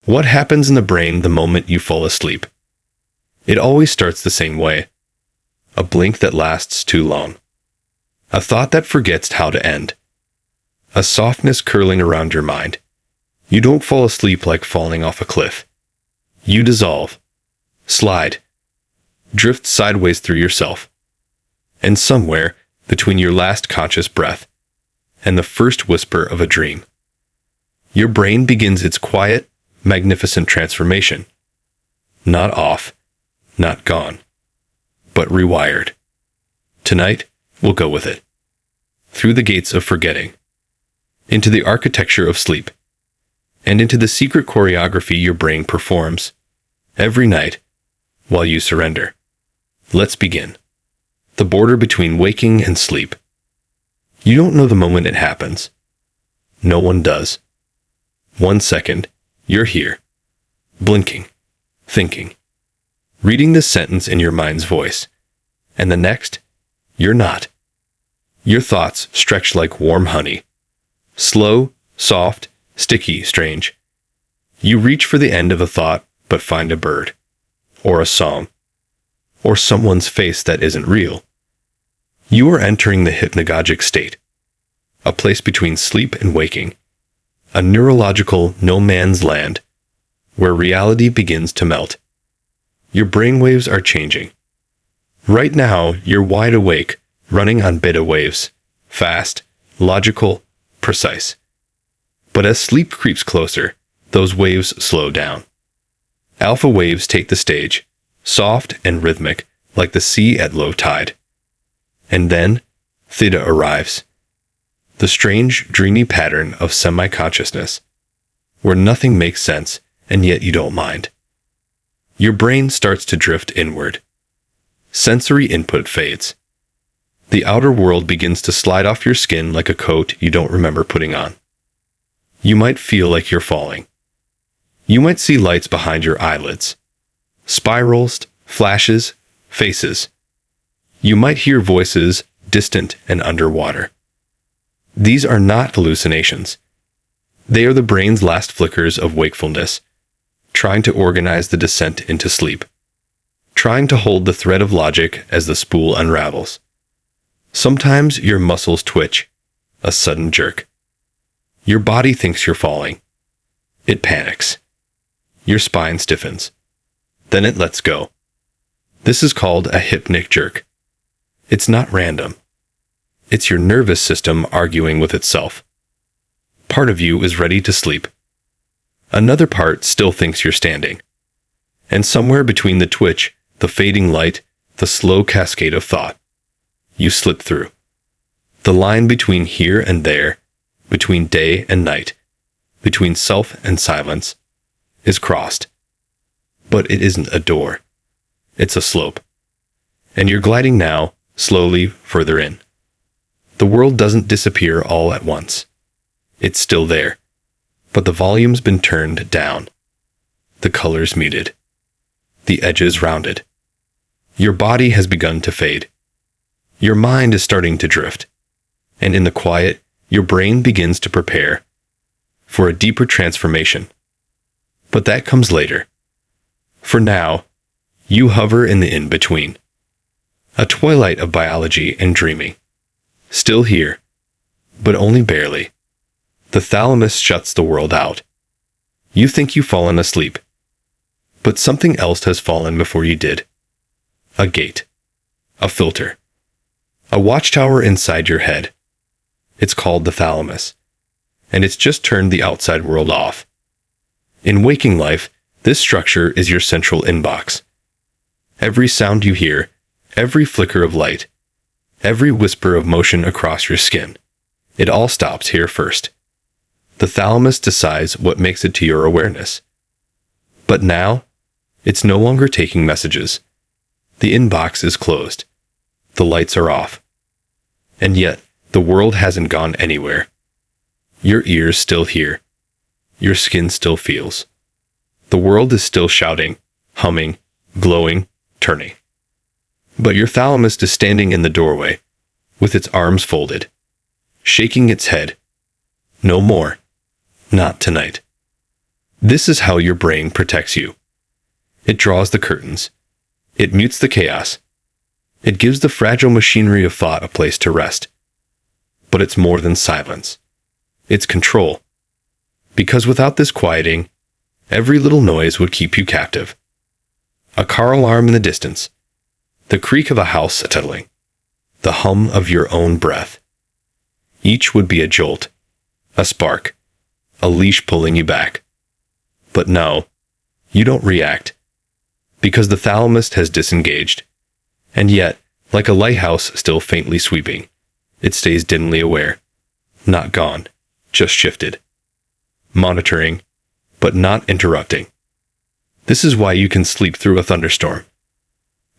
What happens in the brain the moment you fall asleep? It always starts the same way. A blink that lasts too long. A thought that forgets how to end. A softness curling around your mind. You don't fall asleep like falling off a cliff. You dissolve. Slide. Drift sideways through yourself. And somewhere between your last conscious breath and the first whisper of a dream, your brain begins its quiet, magnificent transformation. Not off, not gone, but rewired. Tonight, we'll go with it. Through the gates of forgetting, into the architecture of sleep, and into the secret choreography your brain performs every night while you surrender. Let's begin. The border between waking and sleep. You don't know the moment it happens. No one does. 1 second, you're here, blinking, thinking, reading this sentence in your mind's voice, and the next, you're not. Your thoughts stretch like warm honey. Slow, soft, sticky, strange. You reach for the end of a thought, but find a bird, or a song, or someone's face that isn't real. You are entering the hypnagogic state, a place between sleep and waking, a neurological no man's land, where reality begins to melt. Your brainwaves are changing. Right now, you're wide awake, running on beta waves, fast, logical, precise. But as sleep creeps closer, those waves slow down. Alpha waves take the stage, soft and rhythmic, like the sea at low tide. And then, theta arrives. The strange, dreamy pattern of semi-consciousness, where nothing makes sense, and yet you don't mind. Your brain starts to drift inward. Sensory input fades. The outer world begins to slide off your skin like a coat you don't remember putting on. You might feel like you're falling. You might see lights behind your eyelids. Spirals, flashes, faces. You might hear voices, distant and underwater. These are not hallucinations. They are the brain's last flickers of wakefulness, trying to organize the descent into sleep, trying to hold the thread of logic as the spool unravels. Sometimes your muscles twitch, a sudden jerk. Your body thinks you're falling. It panics. Your spine stiffens. Then it lets go. This is called a hypnic jerk. It's not random. It's your nervous system arguing with itself. Part of you is ready to sleep. Another part still thinks you're standing. And somewhere between the twitch, the fading light, the slow cascade of thought, you slip through. The line between here and there, between day and night, between self and silence, is crossed. But it isn't a door. It's a slope. And you're gliding now, slowly further in. The world doesn't disappear all at once. It's still there. But the volume's been turned down. The colors muted. The edges rounded. Your body has begun to fade. Your mind is starting to drift. And in the quiet, your brain begins to prepare for a deeper transformation. But that comes later. For now, you hover in the in-between. A twilight of biology and dreaming. Still here, but only barely. The thalamus shuts the world out. You think you've fallen asleep, but something else has fallen before you did. A gate. A filter. A watchtower inside your head. It's called the thalamus, and it's just turned the outside world off. In waking life, this structure is your central inbox. Every sound you hear, every flicker of light, every whisper of motion across your skin, it all stops here first. The thalamus decides what makes it to your awareness. But now, it's no longer taking messages. The inbox is closed. The lights are off. And yet, the world hasn't gone anywhere. Your ears still hear. Your skin still feels. The world is still shouting, humming, glowing, turning. But your thalamus is standing in the doorway, with its arms folded, shaking its head. No more. Not tonight. This is how your brain protects you. It draws the curtains. It mutes the chaos. It gives the fragile machinery of thought a place to rest. But it's more than silence. It's control. Because without this quieting, every little noise would keep you captive. A car alarm in the distance, the creak of a house settling, the hum of your own breath. Each would be a jolt, a spark, a leash pulling you back. But no, you don't react, because the thalamus has disengaged. And yet, like a lighthouse still faintly sweeping, it stays dimly aware. Not gone, just shifted. Monitoring, but not interrupting. This is why you can sleep through a thunderstorm,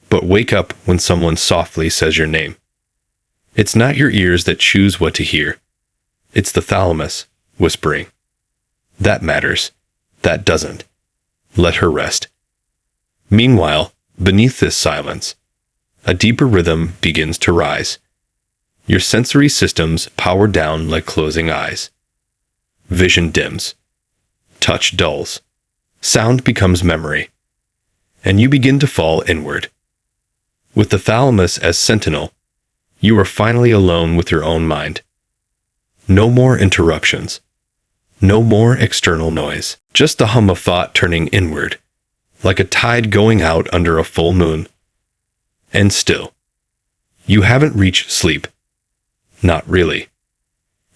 but wake up when someone softly says your name. It's not your ears that choose what to hear. It's the thalamus whispering. That matters. That doesn't. Let her rest. Meanwhile, beneath this silence, a deeper rhythm begins to rise. Your sensory systems power down like closing eyes. Vision dims. Touch dulls. Sound becomes memory. And you begin to fall inward. With the thalamus as sentinel, you are finally alone with your own mind. No more interruptions. No more external noise. Just the hum of thought turning inward, like a tide going out under a full moon. And still, you haven't reached sleep. Not really.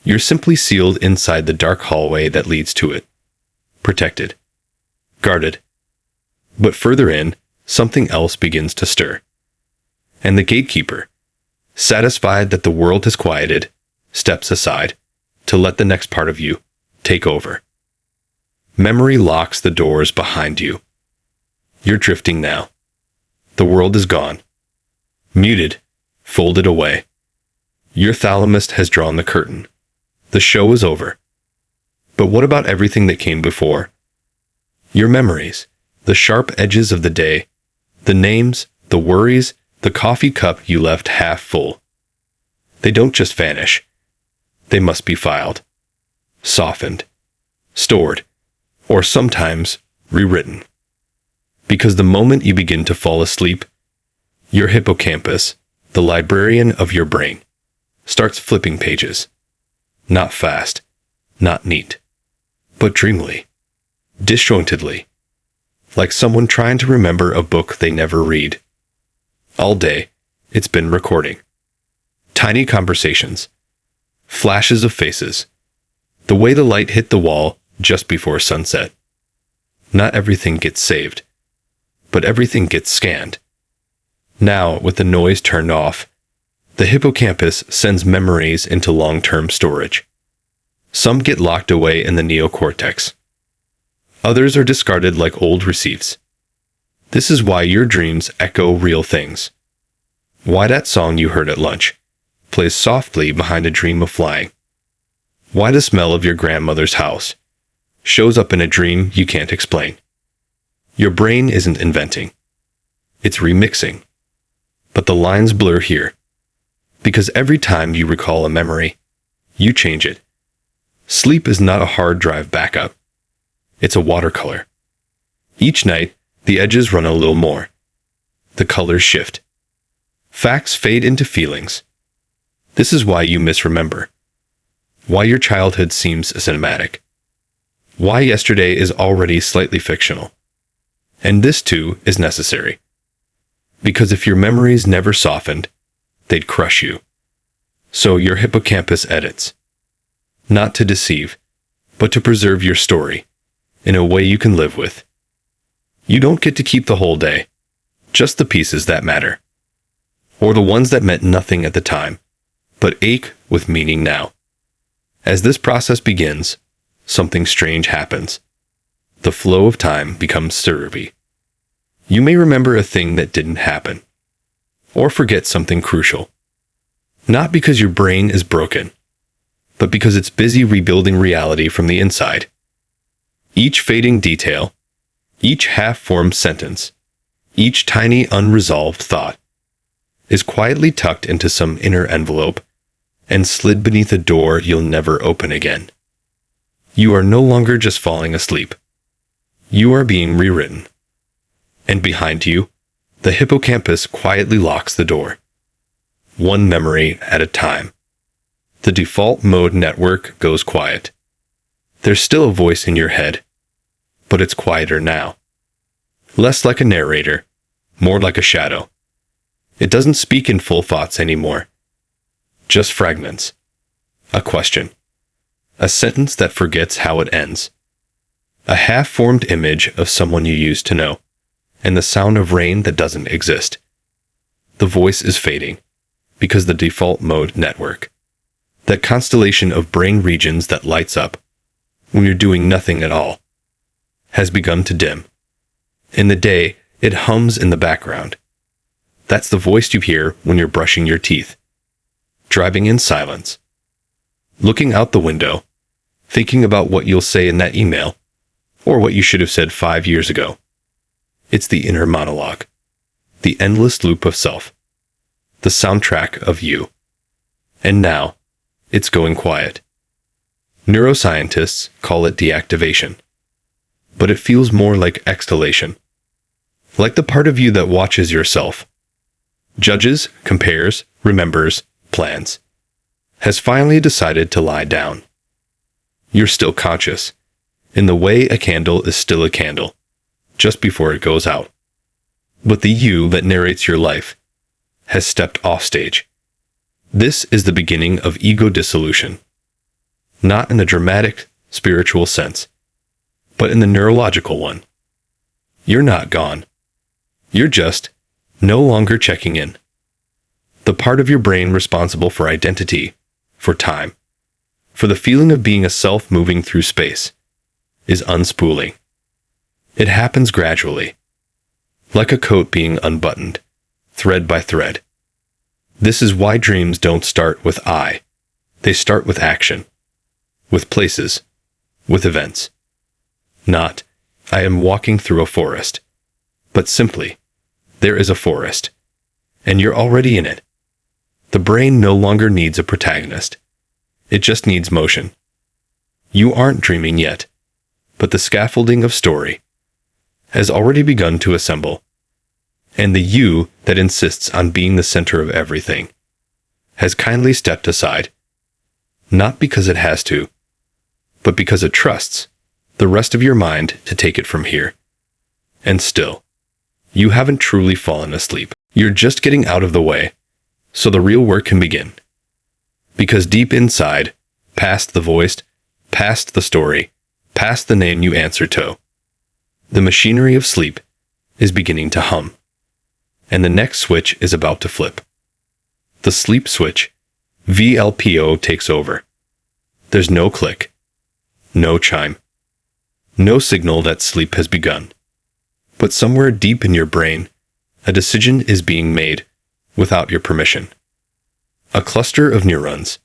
You're simply sealed inside the dark hallway that leads to it. Protected. Guarded. But further in, something else begins to stir. And the gatekeeper, satisfied that the world has quieted, steps aside to let the next part of you take over. Memory locks the doors behind you. You're drifting now. The world is gone. Muted, folded away. Your thalamus has drawn the curtain. The show is over. But what about everything that came before? Your memories, the sharp edges of the day, the names, the worries, the coffee cup you left half full. They don't just vanish. They must be filed, softened, stored, or sometimes rewritten. Because the moment you begin to fall asleep, your hippocampus, the librarian of your brain, starts flipping pages. Not fast, not neat, but dreamily, disjointedly, like someone trying to remember a book they never read. All day, it's been recording. Tiny conversations, flashes of faces, the way the light hit the wall just before sunset. Not everything gets saved, but everything gets scanned. Now, with the noise turned off, the hippocampus sends memories into long-term storage. Some get locked away in the neocortex. Others are discarded like old receipts. This is why your dreams echo real things. Why that song you heard at lunch plays softly behind a dream of flying. Why the smell of your grandmother's house shows up in a dream you can't explain. Your brain isn't inventing. It's remixing. But the lines blur here. Because every time you recall a memory, you change it. Sleep is not a hard drive backup. It's a watercolor. Each night, the edges run a little more. The colors shift. Facts fade into feelings. This is why you misremember. Why your childhood seems cinematic. Why yesterday is already slightly fictional. And this too is necessary. Because if your memories never softened, they'd crush you. So your hippocampus edits. Not to deceive, but to preserve your story in a way you can live with. You don't get to keep the whole day, just the pieces that matter. Or the ones that meant nothing at the time, but ache with meaning now. As this process begins, something strange happens. The flow of time becomes syrupy. You may remember a thing that didn't happen, or forget something crucial. Not because your brain is broken, but because it's busy rebuilding reality from the inside. Each fading detail, each half-formed sentence, each tiny unresolved thought, is quietly tucked into some inner envelope and slid beneath a door you'll never open again. You are no longer just falling asleep. You are being rewritten. And behind you, the hippocampus quietly locks the door. One memory at a time. The default mode network goes quiet. There's still a voice in your head, but it's quieter now. Less like a narrator, more like a shadow. It doesn't speak in full thoughts anymore. Just fragments. A question. A sentence that forgets how it ends. A half-formed image of someone you used to know, and the sound of rain that doesn't exist. The voice is fading, because the default mode network, that constellation of brain regions that lights up when you're doing nothing at all, has begun to dim. In the day, it hums in the background. That's the voice you hear when you're brushing your teeth, driving in silence, looking out the window, thinking about what you'll say in that email, or what you should have said 5 years ago. It's the inner monologue, the endless loop of self, the soundtrack of you. And now, it's going quiet. Neuroscientists call it deactivation, but it feels more like exhalation. Like the part of you that watches yourself, judges, compares, remembers, plans, has finally decided to lie down. You're still conscious, in the way a candle is still a candle, just before it goes out. But the you that narrates your life has stepped off stage. This is the beginning of ego dissolution. Not in the dramatic, spiritual sense, but in the neurological one. You're not gone. You're just no longer checking in. The part of your brain responsible for identity, for time, for the feeling of being a self moving through space, is unspooling. It happens gradually, like a coat being unbuttoned, thread by thread. This is why dreams don't start with I. They start with action, with places, with events. Not, I am walking through a forest, but simply, there is a forest, and you're already in it. The brain no longer needs a protagonist. It just needs motion. You aren't dreaming yet, but the scaffolding of story has already begun to assemble, and the you that insists on being the center of everything has kindly stepped aside, not because it has to, but because it trusts the rest of your mind to take it from here. And still, you haven't truly fallen asleep. You're just getting out of the way, so the real work can begin. Because deep inside, past the voice, past the story, past the name you answer to, the machinery of sleep is beginning to hum. And the next switch is about to flip. The sleep switch, VLPO, takes over. There's no click, no chime, no signal that sleep has begun. But somewhere deep in your brain, a decision is being made without your permission. A cluster of neurons,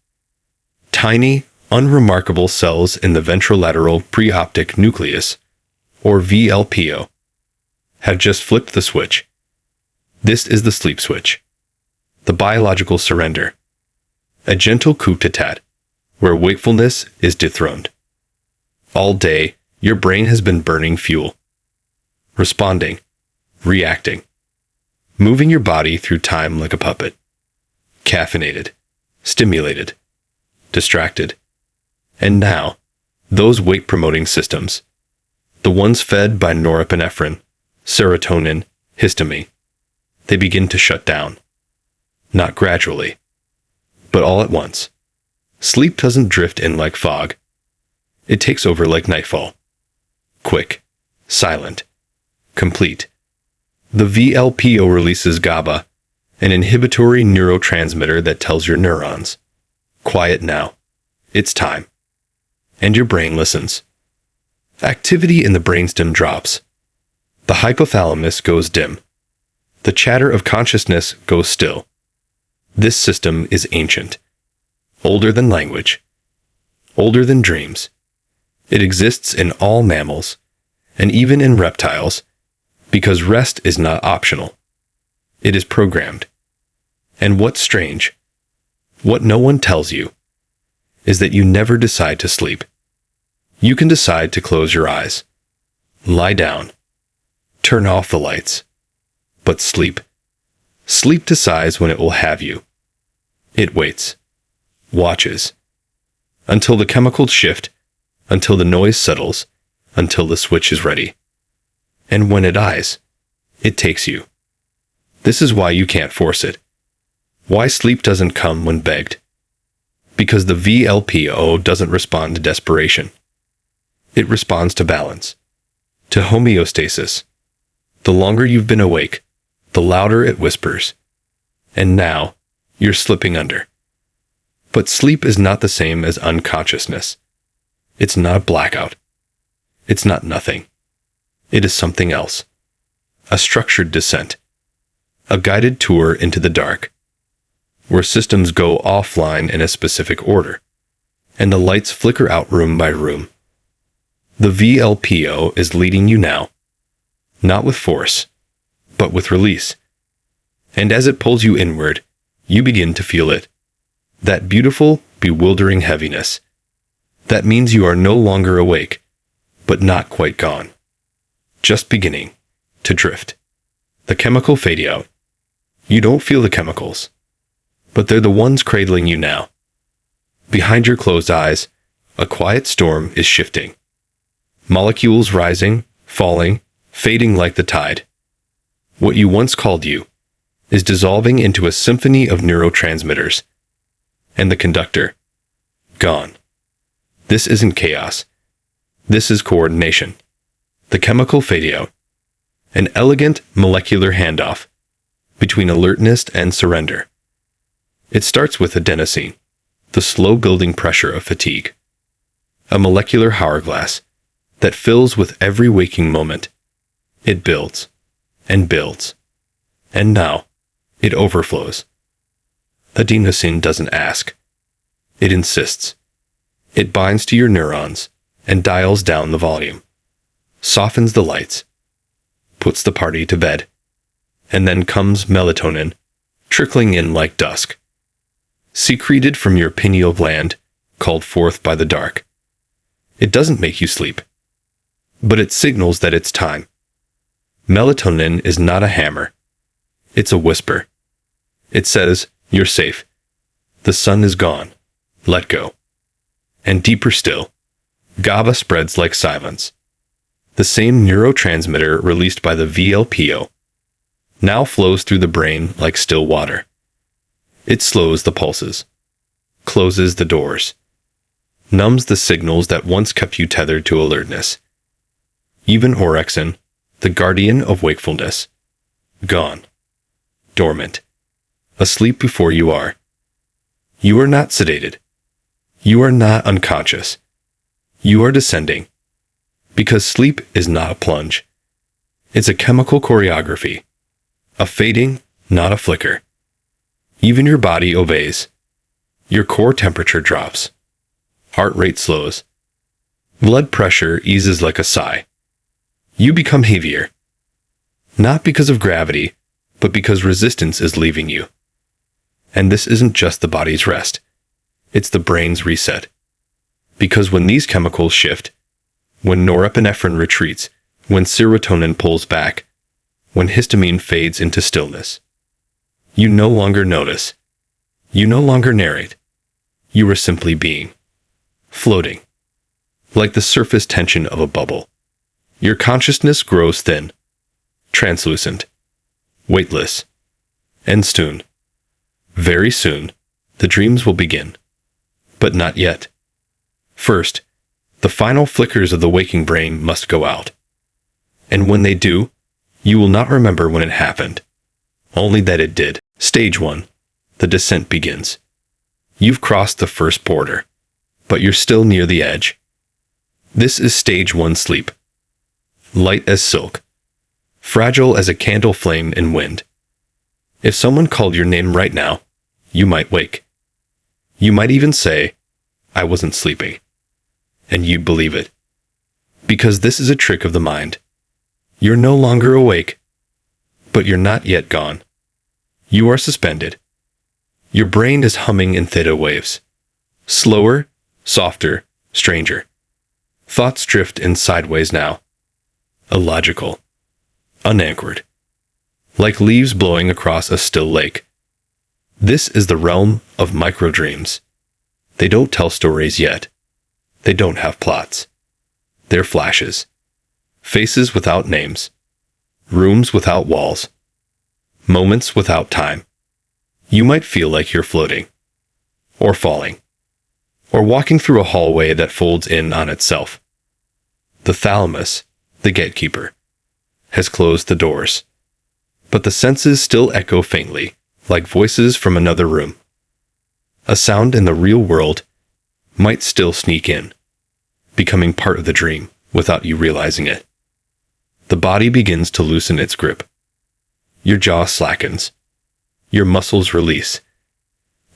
tiny, unremarkable cells in the ventrolateral preoptic nucleus, or VLPO, have just flipped the switch. This is the sleep switch, the biological surrender, a gentle coup d'etat, where wakefulness is dethroned. All day, your brain has been burning fuel, responding, reacting, moving your body through time like a puppet, caffeinated, stimulated, distracted. And now, those wake-promoting systems, the ones fed by norepinephrine, serotonin, histamine, they begin to shut down. Not gradually, but all at once. Sleep doesn't drift in like fog. It takes over like nightfall. Quick, silent, complete. The VLPO releases GABA, an inhibitory neurotransmitter that tells your neurons, quiet now. It's time. And your brain listens. Activity in the brainstem drops. The hypothalamus goes dim. The chatter of consciousness goes still. This system is ancient, older than language, older than dreams. It exists in all mammals, and even in reptiles, because rest is not optional. It is programmed. And what's strange, what no one tells you, is that you never decide to sleep. You can decide to close your eyes, Lie down. Turn off the lights. But sleep. Sleep decides when it will have you. It waits. Watches. Until the chemicals shift, until the noise settles, until the switch is ready. And when it dies, it takes you. This is why you can't force it. Why sleep doesn't come when begged. Because the VLPO doesn't respond to desperation. It responds to balance, to homeostasis. The longer you've been awake, the louder it whispers. And now, you're slipping under. But sleep is not the same as unconsciousness. It's not a blackout. It's not nothing. It is something else. A structured descent. A guided tour into the dark, where systems go offline in a specific order, and the lights flicker out room by room. The VLPO is leading you now, not with force, but with release. And as it pulls you inward, you begin to feel it. That beautiful, bewildering heaviness. That means you are no longer awake, but not quite gone. Just beginning to drift. The chemical fade out. You don't feel the chemicals, but they're the ones cradling you now. Behind your closed eyes, a quiet storm is shifting. Molecules rising, falling, fading like the tide. What you once called you is dissolving into a symphony of neurotransmitters. And the conductor, gone. This isn't chaos. This is coordination. The chemical fade out. An elegant molecular handoff between alertness and surrender. It starts with adenosine, the slow building pressure of fatigue. A molecular hourglass that fills with every waking moment. It builds and builds. And now, it overflows. Adenosine doesn't ask. It insists. It binds to your neurons and dials down the volume, softens the lights, puts the party to bed. And then comes melatonin, trickling in like dusk. Secreted from your pineal gland, called forth by the dark. It doesn't make you sleep, but it signals that it's time. Melatonin is not a hammer. It's a whisper. It says, you're safe. The sun is gone. Let go. And deeper still, GABA spreads like silence. The same neurotransmitter released by the VLPO now flows through the brain like still water. It slows the pulses, closes the doors, numbs the signals that once kept you tethered to alertness. Even orexin, the guardian of wakefulness, gone, dormant, asleep before you are. You are not sedated. You are not unconscious. You are descending. Because sleep is not a plunge. It's a chemical choreography. A fading, not a flicker. Even your body obeys. Your core temperature drops. Heart rate slows. Blood pressure eases like a sigh. You become heavier. Not because of gravity, but because resistance is leaving you. And this isn't just the body's rest. It's the brain's reset. Because when these chemicals shift, when norepinephrine retreats, when serotonin pulls back, when histamine fades into stillness, you no longer notice. You no longer narrate. You are simply being. Floating. Like the surface tension of a bubble. Your consciousness grows thin. Translucent. Weightless. And soon, very soon, the dreams will begin. But not yet. First, the final flickers of the waking brain must go out. And when they do, you will not remember when it happened, only that it did. Stage 1. The descent begins. You've crossed the first border, but you're still near the edge. This is stage 1 sleep. Light as silk. Fragile as a candle flame in wind. If someone called your name right now, you might wake. You might even say, I wasn't sleeping. And you'd believe it. Because this is a trick of the mind. You're no longer awake, but you're not yet gone. You are suspended. Your brain is humming in theta waves. Slower, softer, stranger. Thoughts drift in sideways now. illogical, unanchored, like leaves blowing across a still lake. This is the realm of microdreams. They don't tell stories yet. They don't have plots. They're flashes. Faces without names. Rooms without walls. Moments without time. You might feel like you're floating. Or falling. Or walking through a hallway that folds in on itself. The thalamus, the gatekeeper, has closed the doors. But the senses still echo faintly, like voices from another room. A sound in the real world might still sneak in, becoming part of the dream without you realizing it. The body begins to loosen its grip. Your jaw slackens. Your muscles release.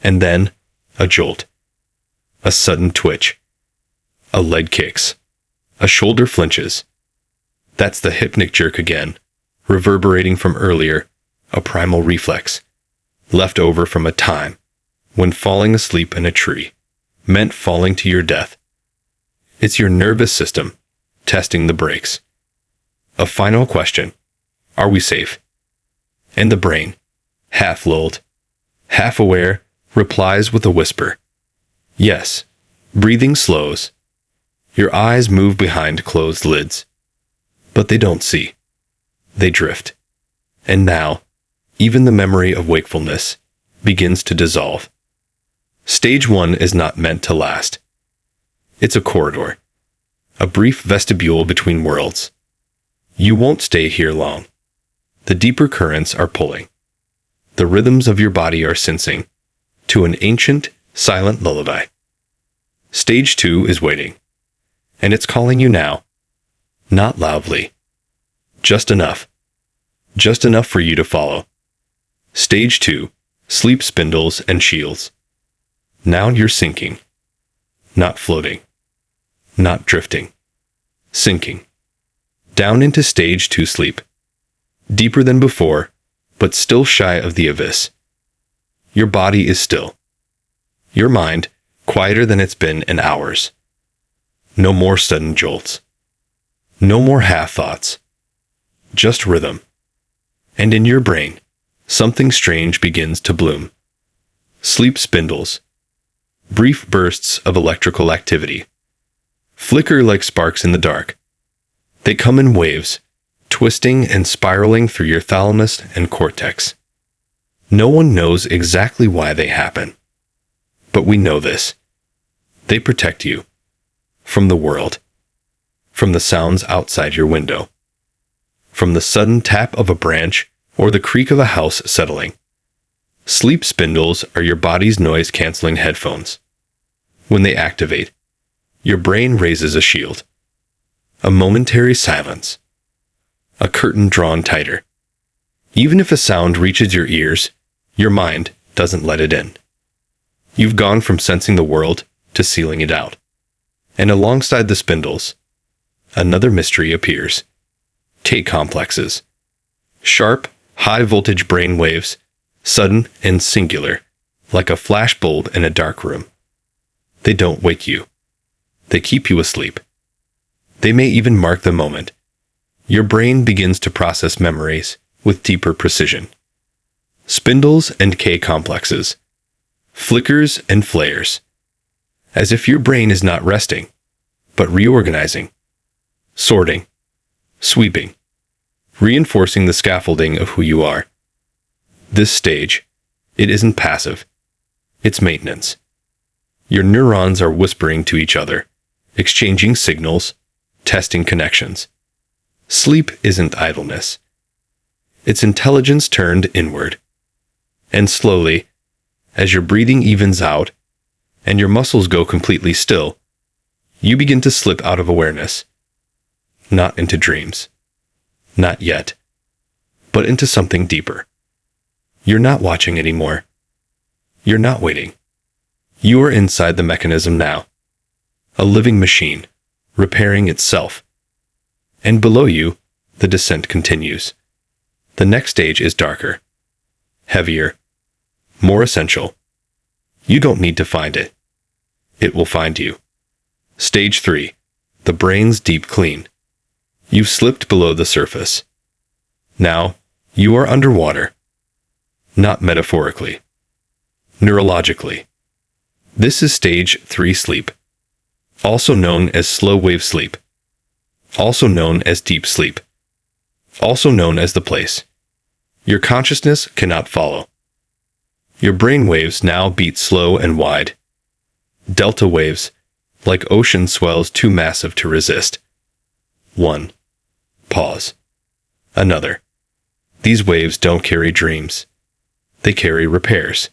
And then, a jolt. A sudden twitch. A leg kicks. A shoulder flinches. That's the hypnic jerk again, reverberating from earlier, a primal reflex, left over from a time when falling asleep in a tree meant falling to your death. It's your nervous system testing the brakes. A final question. Are we safe? And the brain, half lulled, half aware, replies with a whisper. Yes. Breathing slows. Your eyes move behind closed lids. But they don't see. They drift. And now, even the memory of wakefulness begins to dissolve. Stage 1 is not meant to last. It's a corridor. A brief vestibule between worlds. You won't stay here long. The deeper currents are pulling. The rhythms of your body are sensing to an ancient, silent lullaby. Stage 2 is waiting. And it's calling you now. Not loudly. Just enough. Just enough for you to follow. Stage 2, sleep spindles and shields. Now you're sinking. Not floating. Not drifting. Sinking. Down into Stage 2 sleep. Deeper than before, but still shy of the abyss. Your body is still. Your mind, quieter than it's been in hours. No more sudden jolts. No more half-thoughts. Just rhythm. And in your brain, something strange begins to bloom. Sleep spindles. Brief bursts of electrical activity. Flicker like sparks in the dark. They come in waves, twisting and spiraling through your thalamus and cortex. No one knows exactly why they happen. But we know this. They protect you. From the world. From the sounds outside your window. From the sudden tap of a branch or the creak of a house settling. Sleep spindles are your body's noise-canceling headphones. When they activate, your brain raises a shield. A momentary silence. A curtain drawn tighter. Even if a sound reaches your ears, your mind doesn't let it in. You've gone from sensing the world to sealing it out. And alongside the spindles, another mystery appears. K-complexes. Sharp, high-voltage brain waves, sudden and singular, like a flash bulb in a dark room. They don't wake you. They keep you asleep. They may even mark the moment. Your brain begins to process memories with deeper precision. Spindles and K-complexes. Flickers and flares. As if your brain is not resting, but reorganizing, sorting, sweeping, reinforcing the scaffolding of who you are. This stage, it isn't passive. It's maintenance. Your neurons are whispering to each other, exchanging signals, testing connections. Sleep isn't idleness. It's intelligence turned inward. And slowly, as your breathing evens out, and your muscles go completely still, you begin to slip out of awareness. Not into dreams. Not yet. But into something deeper. You're not watching anymore. You're not waiting. You are inside the mechanism now. A living machine, repairing itself. And below you, the descent continues. The next stage is darker. Heavier. More essential. You don't need to find it. It will find you. Stage 3. The brain's deep clean. You've slipped below the surface. Now, you are underwater. Not metaphorically. Neurologically. This is stage 3 sleep, also known as slow wave sleep, also known as deep sleep, also known as the place your consciousness cannot follow. Your brain waves now beat slow and wide. Delta waves, like ocean swells too massive to resist. 1. Pause. Another. These waves don't carry dreams. They carry repairs.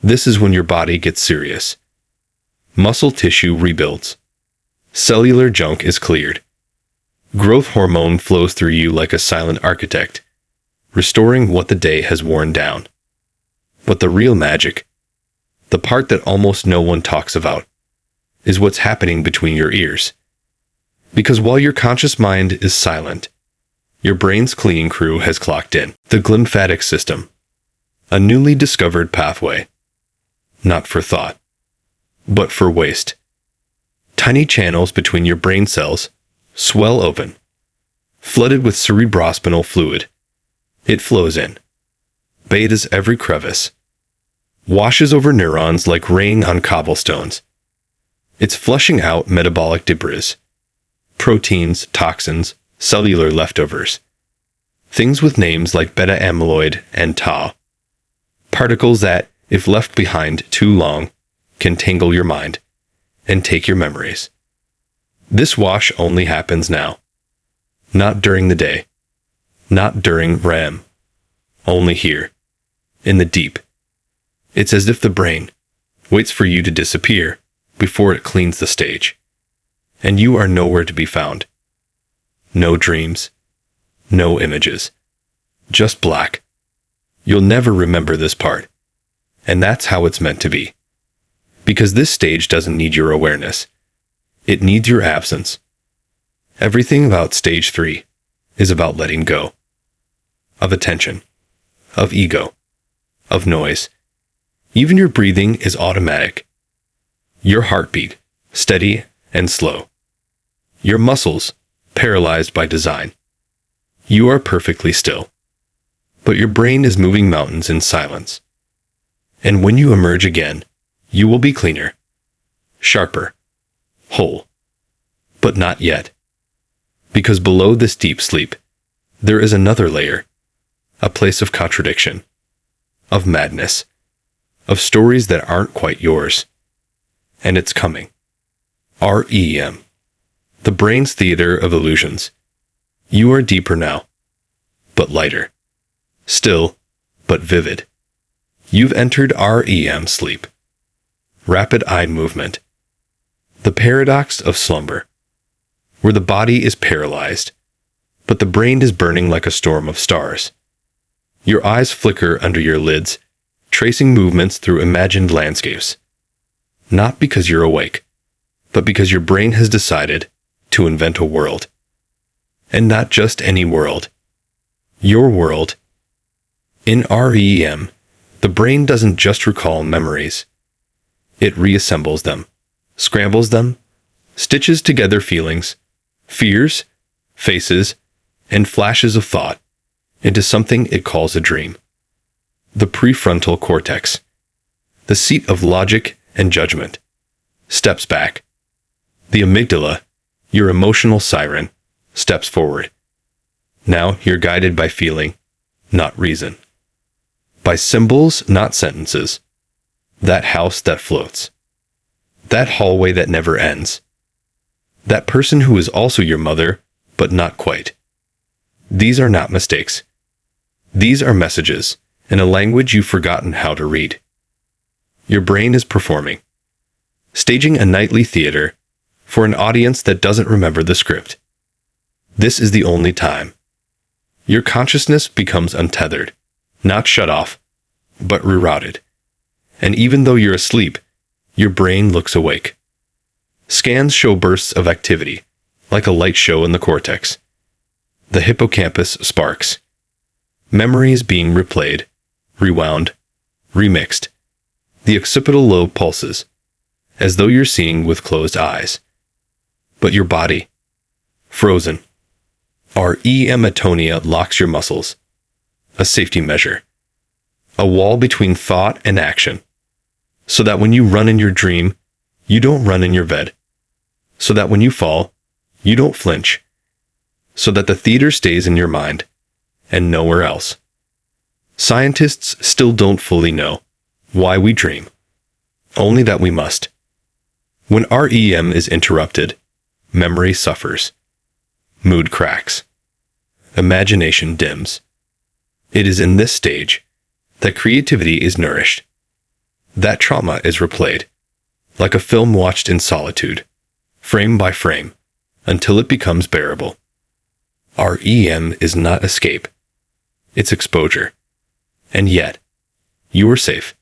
This is when your body gets serious. Muscle tissue rebuilds. Cellular junk is cleared. Growth hormone flows through you like a silent architect, restoring what the day has worn down. But the real magic, the part that almost no one talks about, is what's happening between your ears. Because while your conscious mind is silent, your brain's cleaning crew has clocked in. The glymphatic system, a newly discovered pathway, not for thought, but for waste. Tiny channels between your brain cells swell open, flooded with cerebrospinal fluid. It flows in, bathes every crevice, washes over neurons like rain on cobblestones. It's flushing out metabolic debris, proteins, toxins, cellular leftovers, things with names like beta-amyloid and tau, particles that, if left behind too long, can tangle your mind and take your memories. This wash only happens now, not during the day, not during REM, only here, in the deep. It's as if the brain waits for you to disappear before it cleans the stage, and you are nowhere to be found. No dreams, no images, just black. You'll never remember this part, and that's how it's meant to be. Because this stage doesn't need your awareness. It needs your absence. Everything about stage 3 is about letting go. Of attention, of ego, of noise. Even your breathing is automatic. Your heartbeat, steady and slow. Your muscles, paralyzed by design. You are perfectly still. But your brain is moving mountains in silence. And when you emerge again, you will be cleaner, sharper, whole. But not yet. Because below this deep sleep, there is another layer, a place of contradiction, of madness, of stories that aren't quite yours. And it's coming. REM. The brain's theater of illusions. You are deeper now, but lighter. Still, but vivid. You've entered REM sleep. Rapid eye movement. The paradox of slumber, where the body is paralyzed, but the brain is burning like a storm of stars. Your eyes flicker under your lids, tracing movements through imagined landscapes. Not because you're awake, but because your brain has decided to invent a world. And not just any world. Your world. In REM, the brain doesn't just recall memories. It reassembles them, scrambles them, stitches together feelings, fears, faces, and flashes of thought into something it calls a dream. The prefrontal cortex, the seat of logic and judgment, steps back. The amygdala, your emotional siren, steps forward. Now you're guided by feeling, not reason. By symbols, not sentences. That house that floats. That hallway that never ends. That person who is also your mother, but not quite. These are not mistakes. These are messages, in a language you've forgotten how to read. Your brain is performing, staging a nightly theater for an audience that doesn't remember the script. This is the only time. Your consciousness becomes untethered, not shut off, but rerouted. And even though you're asleep, your brain looks awake. Scans show bursts of activity, like a light show in the cortex. The hippocampus sparks. Memories being replayed, rewound, remixed. The occipital lobe pulses, as though you're seeing with closed eyes. But your body, frozen, REM atonia locks your muscles, a safety measure, a wall between thought and action, so that when you run in your dream, you don't run in your bed, so that when you fall, you don't flinch, so that the theater stays in your mind and nowhere else. Scientists still don't fully know why we dream, only that we must. When REM is interrupted, memory suffers, mood cracks, imagination dims. It is in this stage that creativity is nourished, that trauma is replayed, like a film watched in solitude, frame by frame, until it becomes bearable. REM is not escape, it's exposure. And yet, you are safe,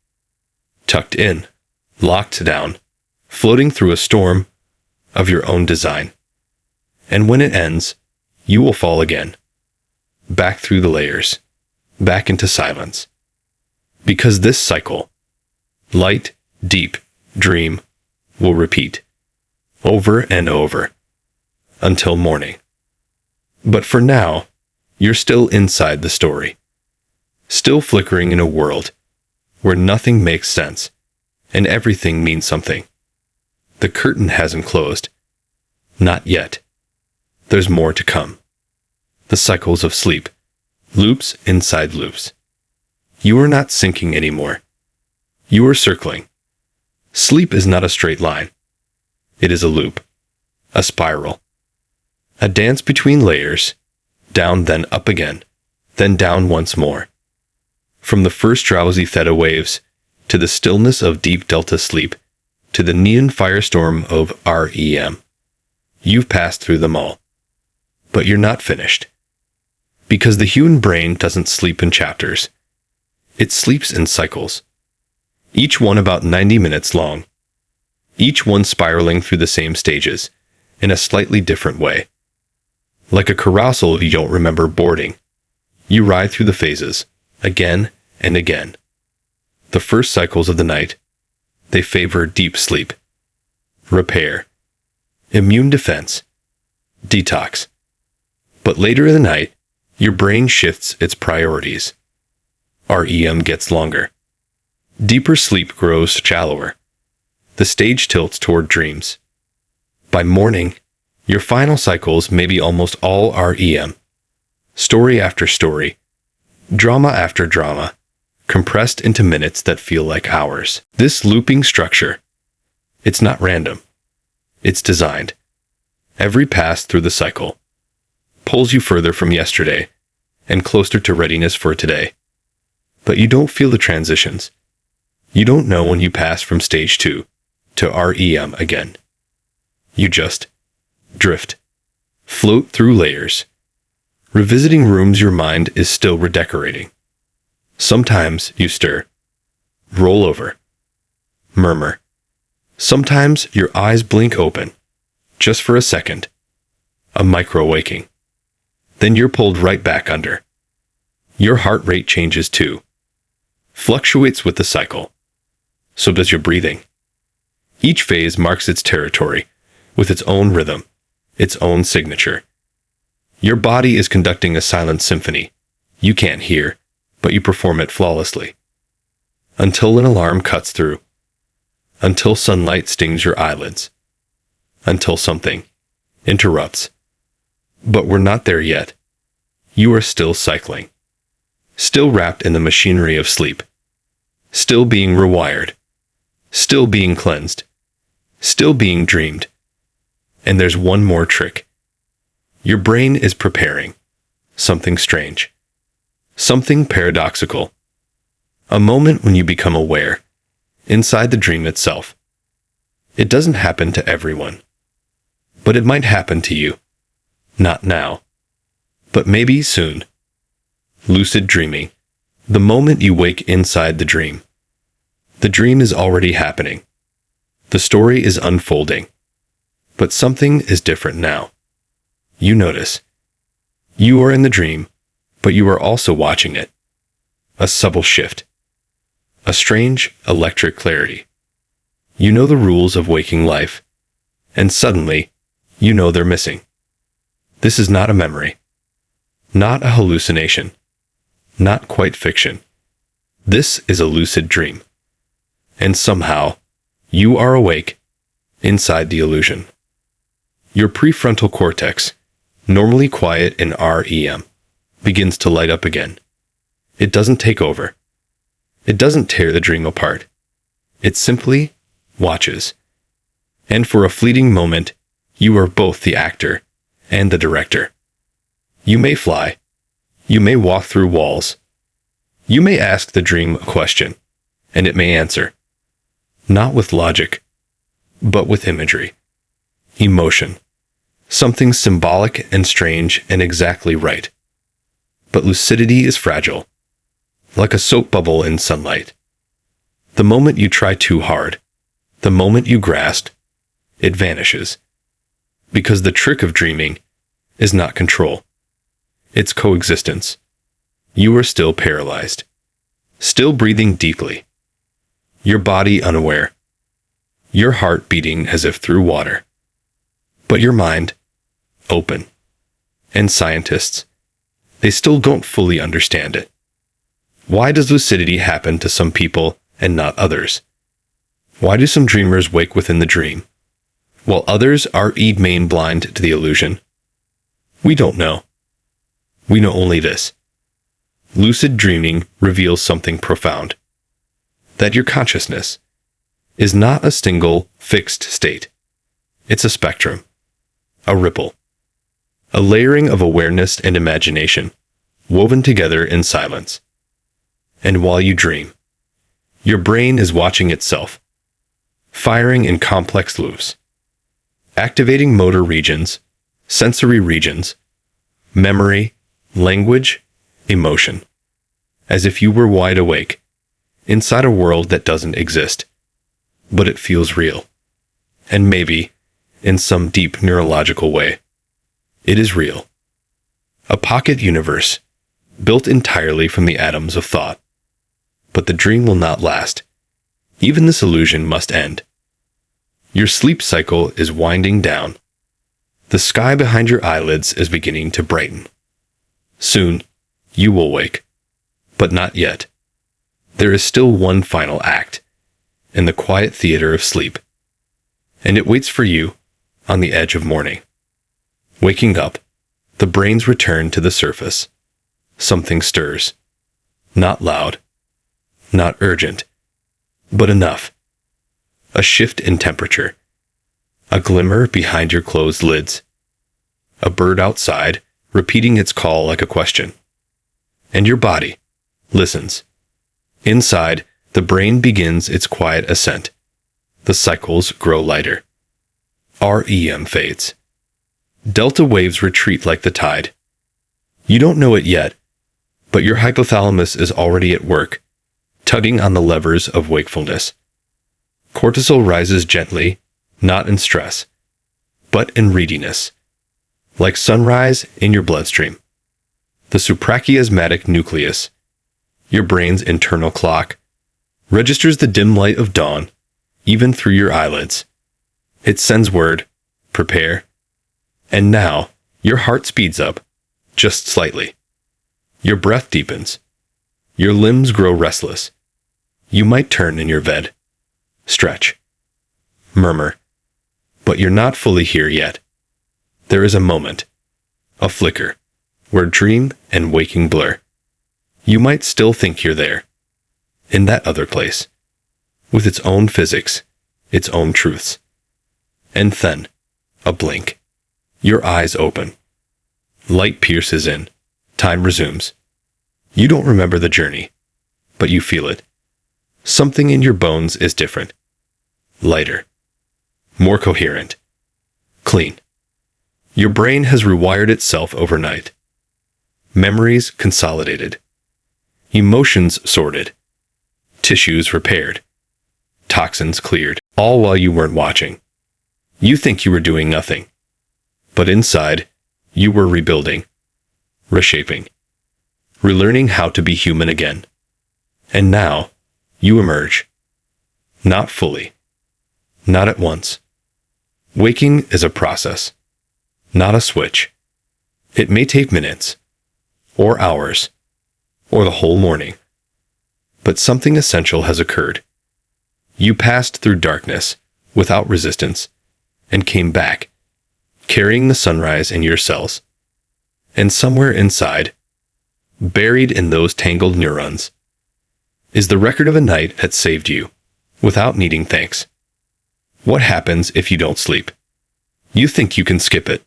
tucked in, locked down, floating through a storm of your own design. And when it ends, you will fall again, back through the layers, back into silence. Because this cycle, light, deep, dream, will repeat, over and over, until morning. But for now, you're still inside the story, still flickering in a world where nothing makes sense and everything means something. The curtain hasn't closed. Not yet. There's more to come. The cycles of sleep, loops inside loops. You are not sinking anymore. You are circling. Sleep is not a straight line. It is a loop, a spiral, a dance between layers, down then up again, then down once more. From the first drowsy theta waves, to the stillness of deep delta sleep, to the neon firestorm of REM. You've passed through them all. But you're not finished. Because the human brain doesn't sleep in chapters. It sleeps in cycles. Each one about 90 minutes long. Each one spiraling through the same stages, in a slightly different way. Like a carousel you don't remember boarding. You ride through the phases, again and again. The first cycles of the night, they favor deep sleep, repair, immune defense, detox. But later in the night, your brain shifts its priorities. REM gets longer. Deeper sleep grows shallower. The stage tilts toward dreams. By morning, your final cycles may be almost all REM. Story after story, drama after drama, compressed into minutes that feel like hours. This looping structure, it's not random. It's designed. Every pass through the cycle pulls you further from yesterday and closer to readiness for today. But you don't feel the transitions. You don't know when you pass from stage 2 to REM again. You just drift, float through layers, revisiting rooms your mind is still redecorating. Sometimes you stir, roll over, murmur. Sometimes your eyes blink open, just for a second, a micro-waking. Then you're pulled right back under. Your heart rate changes too, fluctuates with the cycle. So does your breathing. Each phase marks its territory, with its own rhythm, its own signature. Your body is conducting a silent symphony. You can't hear, but you perform it flawlessly. Until an alarm cuts through. Until sunlight stings your eyelids. Until something interrupts. But we're not there yet. You are still cycling. Still wrapped in the machinery of sleep. Still being rewired. Still being cleansed. Still being dreamed. And there's one more trick. Your brain is preparing something strange. Something paradoxical. A moment when you become aware, inside the dream itself. It doesn't happen to everyone. But it might happen to you. Not now. But maybe soon. Lucid dreaming. The moment you wake inside the dream. The dream is already happening. The story is unfolding. But something is different now. You notice. You are in the dream, but you are also watching it. A subtle shift. A strange, electric clarity. You know the rules of waking life, and suddenly, you know they're missing. This is not a memory. Not a hallucination. Not quite fiction. This is a lucid dream. And somehow, you are awake inside the illusion. Your prefrontal cortex, normally quiet in REM, begins to light up again. It doesn't take over. It doesn't tear the dream apart. It simply watches. And for a fleeting moment, you are both the actor and the director. You may fly. You may walk through walls. You may ask the dream a question, and it may answer. Not with logic, but with imagery, emotion, something symbolic and strange and exactly right. But lucidity is fragile, like a soap bubble in sunlight. The moment you try too hard, the moment you grasp, it vanishes. Because the trick of dreaming is not control. It's coexistence. You are still paralyzed, still breathing deeply, your body unaware, your heart beating as if through water, but your mind open. And scientists, they still don't fully understand it. Why does lucidity happen to some people and not others? Why do some dreamers wake within the dream, while others are remain blind to the illusion? We don't know. We know only this. Lucid dreaming reveals something profound. That your consciousness is not a single, fixed state. It's a spectrum, a ripple, a layering of awareness and imagination, woven together in silence. And while you dream, your brain is watching itself, firing in complex loops, activating motor regions, sensory regions, memory, language, emotion, as if you were wide awake, inside a world that doesn't exist, but it feels real. And maybe, in some deep neurological way, it is real. A pocket universe, built entirely from the atoms of thought. But the dream will not last. Even this illusion must end. Your sleep cycle is winding down. The sky behind your eyelids is beginning to brighten. Soon, you will wake. But not yet. There is still one final act, in the quiet theater of sleep. And it waits for you, on the edge of morning. Waking up, the brains return to the surface. Something stirs. Not loud. Not urgent. But enough. A shift in temperature. A glimmer behind your closed lids. A bird outside, repeating its call like a question. And your body listens. Inside, the brain begins its quiet ascent. The cycles grow lighter. REM fades. Delta waves retreat like the tide. You don't know it yet, but your hypothalamus is already at work, tugging on the levers of wakefulness. Cortisol rises gently, not in stress, but in readiness. Like sunrise in your bloodstream. The suprachiasmatic nucleus, your brain's internal clock, registers the dim light of dawn, even through your eyelids. It sends word, prepare. And now, your heart speeds up, just slightly. Your breath deepens. Your limbs grow restless. You might turn in your bed. Stretch. Murmur. But you're not fully here yet. There is a moment, a flicker, where dream and waking blur. You might still think you're there, in that other place, with its own physics, its own truths. And then, a blink. Your eyes open. Light pierces in. Time resumes. You don't remember the journey, but you feel it. Something in your bones is different. Lighter. More coherent. Clean. Your brain has rewired itself overnight. Memories consolidated. Emotions sorted. Tissues repaired. Toxins cleared. All while you weren't watching. You think you were doing nothing. But inside, you were rebuilding. Reshaping. Relearning how to be human again. And now, you emerge. Not fully. Not at once. Waking is a process. Not a switch. It may take minutes, or hours, or the whole morning. But something essential has occurred. You passed through darkness without resistance and came back, carrying the sunrise in your cells. And somewhere inside, buried in those tangled neurons, is the record of a night that saved you without needing thanks. What happens if you don't sleep? You think you can skip it.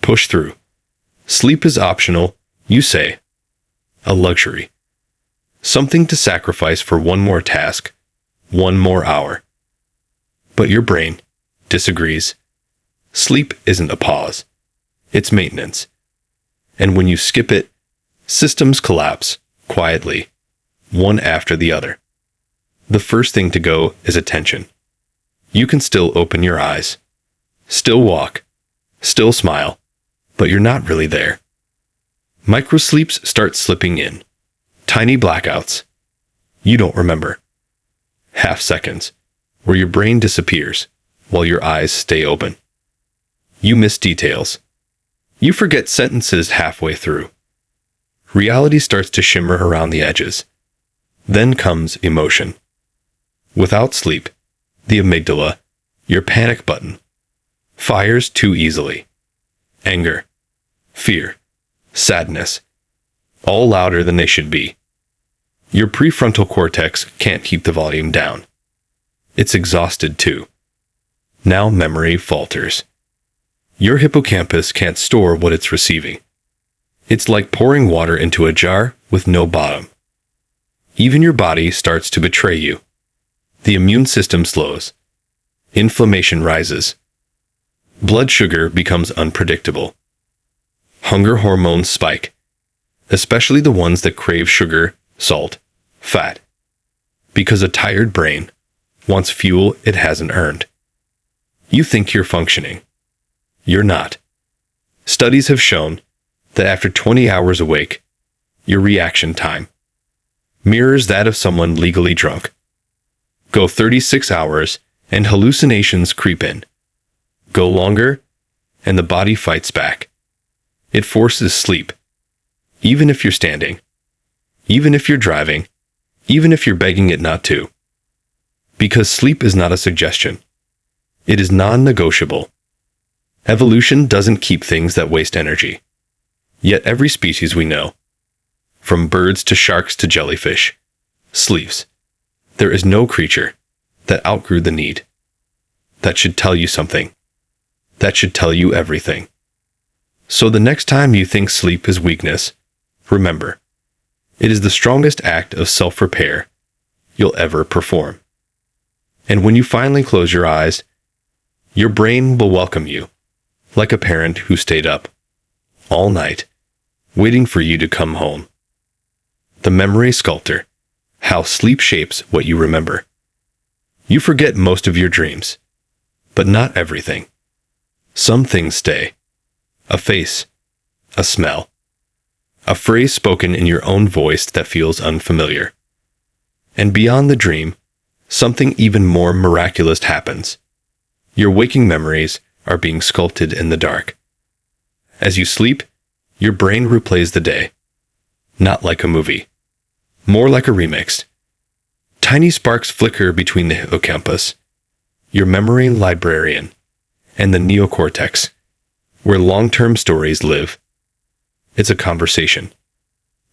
Push through. Sleep is optional, you say. A luxury. Something to sacrifice for one more task, one more hour. But your brain disagrees. Sleep isn't a pause. It's maintenance. And when you skip it, systems collapse quietly, one after the other. The first thing to go is attention. You can still open your eyes, still walk, still smile, but you're not really there. Microsleeps start slipping in. Tiny blackouts. You don't remember. Half seconds, where your brain disappears while your eyes stay open. You miss details. You forget sentences halfway through. Reality starts to shimmer around the edges. Then comes emotion. Without sleep, the amygdala, your panic button, fires too easily. Anger, fear, sadness, all louder than they should be. Your prefrontal cortex can't keep the volume down. It's exhausted too. Now memory falters. Your hippocampus can't store what it's receiving. It's like pouring water into a jar with no bottom. Even your body starts to betray you. The immune system slows. Inflammation rises. Blood sugar becomes unpredictable. Hunger hormones spike, especially the ones that crave sugar, salt, fat. Because a tired brain wants fuel it hasn't earned. You think you're functioning. You're not. Studies have shown that after 20 hours awake, your reaction time mirrors that of someone legally drunk. Go 36 hours and hallucinations creep in. Go longer and the body fights back. It forces sleep. Even if you're standing, even if you're driving, even if you're begging it not to. Because sleep is not a suggestion. It is non-negotiable. Evolution doesn't keep things that waste energy. Yet every species we know, from birds to sharks to jellyfish, sleeps. There is no creature that outgrew the need. That should tell you something. That should tell you everything. So the next time you think sleep is weakness, remember, it is the strongest act of self-repair you'll ever perform. And when you finally close your eyes, your brain will welcome you, like a parent who stayed up all night, waiting for you to come home. The memory sculptor, how sleep shapes what you remember. You forget most of your dreams, but not everything. Some things stay. A face, a smell, a phrase spoken in your own voice that feels unfamiliar. And beyond the dream, something even more miraculous happens. Your waking memories are being sculpted in the dark. As you sleep, your brain replays the day. Not like a movie. More like a remix. Tiny sparks flicker between the hippocampus, your memory librarian, and the neocortex, where long-term stories live. It's a conversation.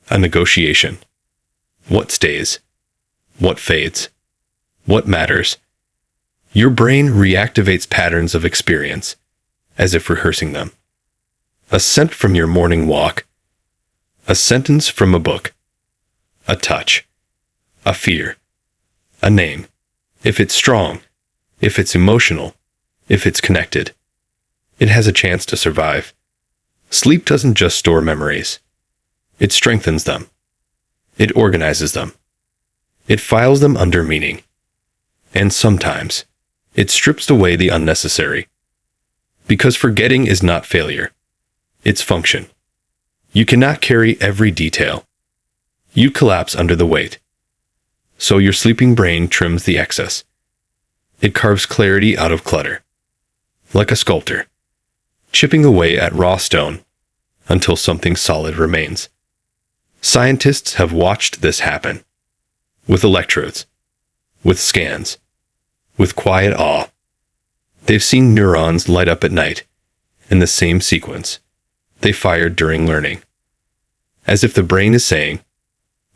A negotiation. What stays? What fades? What matters? Your brain reactivates patterns of experience, as if rehearsing them. A scent from your morning walk. A sentence from a book. A touch. A fear. A name. If it's strong, if it's emotional, if it's connected, it has a chance to survive. Sleep doesn't just store memories. It strengthens them. It organizes them. It files them under meaning. And sometimes, it strips away the unnecessary. Because forgetting is not failure. It's function. You cannot carry every detail. You collapse under the weight. So your sleeping brain trims the excess. It carves clarity out of clutter. Like a sculptor, chipping away at raw stone until something solid remains. Scientists have watched this happen. With electrodes, with scans, with quiet awe. They've seen neurons light up at night, in the same sequence they fired during learning. As if the brain is saying,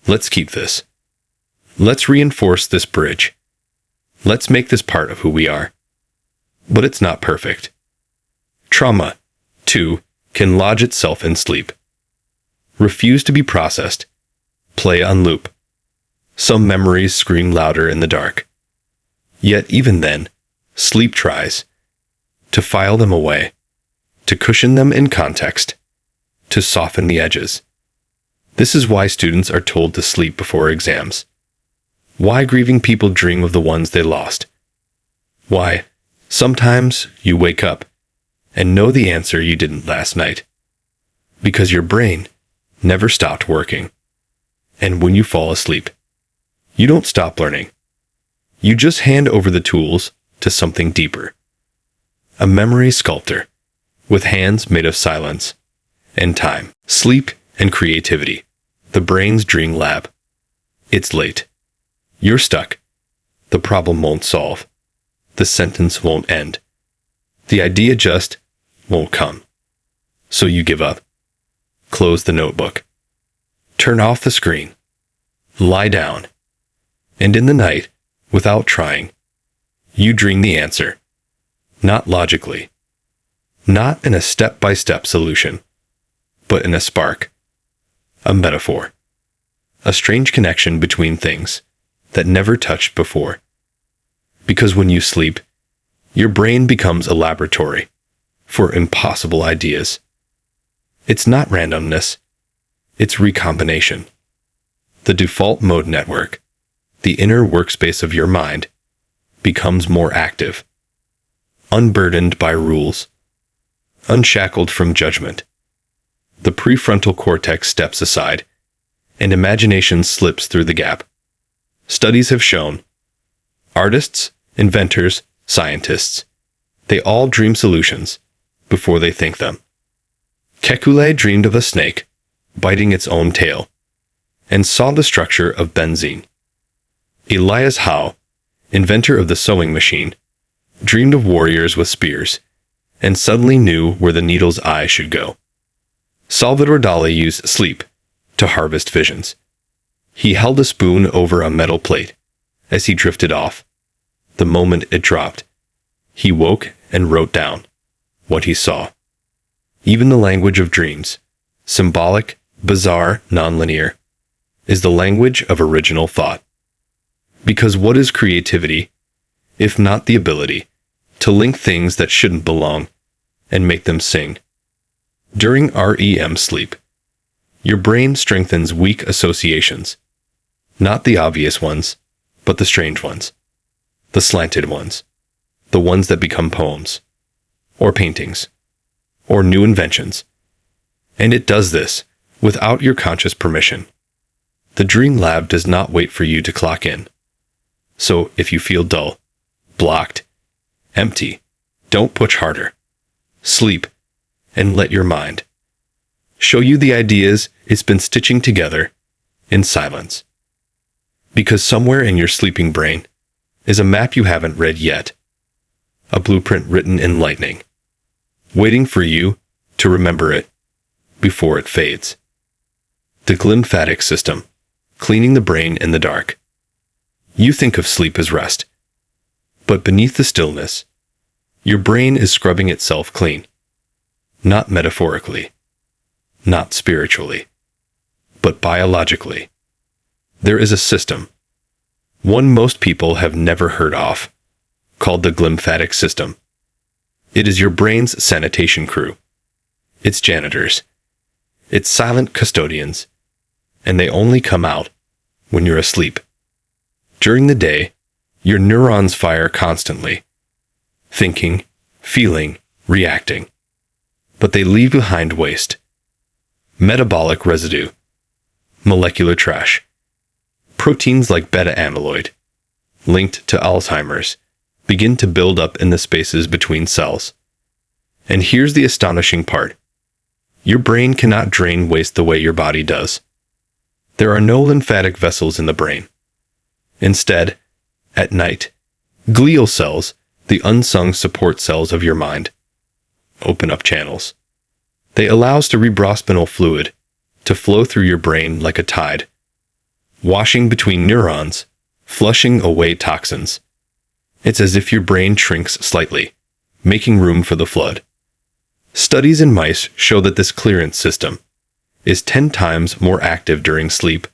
let's keep this. Let's reinforce this bridge. Let's make this part of who we are. But it's not perfect. Trauma, too, can lodge itself in sleep. Refuse to be processed. Play on loop. Some memories scream louder in the dark. Yet even then, sleep tries to file them away, to cushion them in context, to soften the edges. This is why students are told to sleep before exams. Why grieving people dream of the ones they lost. Why, sometimes you wake up and know the answer you didn't last night. Because your brain never stopped working. And when you fall asleep, you don't stop learning. You just hand over the tools to something deeper. A memory sculptor with hands made of silence and time. Sleep and creativity. The brain's dream lab. It's late. You're stuck. The problem won't solve. The sentence won't end. The idea just won't come. So you give up. Close the notebook. Turn off the screen. Lie down. And in the night, without trying, you dream the answer. Not logically. Not in a step-by-step solution, but in a spark. A metaphor. A strange connection between things that never touched before. Because when you sleep, your brain becomes a laboratory for impossible ideas. It's not randomness. It's recombination. The default mode network, the inner workspace of your mind, becomes more active, unburdened by rules, unshackled from judgment. The prefrontal cortex steps aside, and imagination slips through the gap. Studies have shown artists, inventors, scientists, they all dream solutions before they think them. Kekulé dreamed of a snake biting its own tail and saw the structure of benzene. Elias Howe, inventor of the sewing machine, dreamed of warriors with spears and suddenly knew where the needle's eye should go. Salvador Dali used sleep to harvest visions. He held a spoon over a metal plate as he drifted off. The moment it dropped, he woke and wrote down what he saw. Even the language of dreams, symbolic, bizarre, nonlinear, is the language of original thought. Because what is creativity, if not the ability to link things that shouldn't belong and make them sing? During REM sleep, your brain strengthens weak associations, not the obvious ones, but the strange ones, the slanted ones, the ones that become poems, or paintings, or new inventions. And it does this without your conscious permission. The Dream Lab does not wait for you to clock in. So if you feel dull, blocked, empty, don't push harder. Sleep, and let your mind show you the ideas it's been stitching together in silence. Because somewhere in your sleeping brain is a map you haven't read yet, a blueprint written in lightning, waiting for you to remember it before it fades. The glymphatic system, cleaning the brain in the dark. You think of sleep as rest, but beneath the stillness, your brain is scrubbing itself clean. Not metaphorically, not spiritually, but biologically. There is a system, one most people have never heard of, called the glymphatic system. It is your brain's sanitation crew, its janitors, its silent custodians, and they only come out when you're asleep. During the day, your neurons fire constantly, thinking, feeling, reacting. But they leave behind waste, metabolic residue, molecular trash. Proteins like beta-amyloid, linked to Alzheimer's, begin to build up in the spaces between cells. And here's the astonishing part. Your brain cannot drain waste the way your body does. There are no lymphatic vessels in the brain. Instead, at night, glial cells, the unsung support cells of your mind, open up channels. They allow cerebrospinal fluid to flow through your brain like a tide, washing between neurons, flushing away toxins. It's as if your brain shrinks slightly, making room for the flood. Studies in mice show that this clearance system is 10 times more active during sleep